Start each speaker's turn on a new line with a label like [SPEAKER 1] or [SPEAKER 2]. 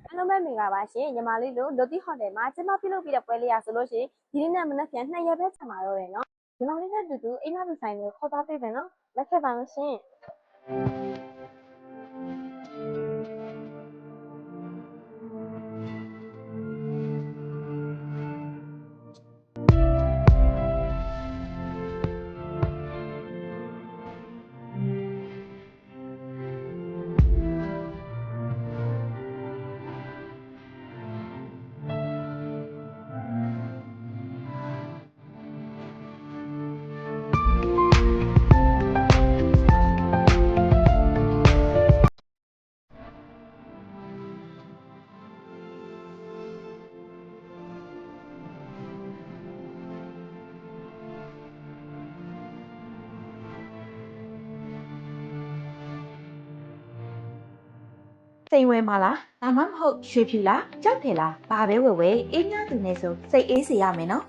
[SPEAKER 1] အားလုံးပဲမင်္ဂလာပါရှင်ညီမလေးတို့လိုတီဟိုတယ်မှာကျမပြုလုပ်ပြီးတဲ့ပွဲလေးရဆိုလို့ရှိရင်ဒီနေ့နဲ့မနက်ဖြန်2ရက်ပဲဆက်မှာတော့တယ်နော်ညီမလေးနဲ့တူတူအိမ်မပူဆိုင်ကိုခေါ်သွားပေးမယ်နော်လက်ဆက်ပါလို့ရှင်
[SPEAKER 2] စိန်ဝဲမှာလားဒါမှမဟုတ်ရွှေဖြူလားကြောက်တယ်လားဘာပဲဝယ်ဝယ်အေးမြသူနဲ့ဆိုစိတ်အေးစေရမယ်နော်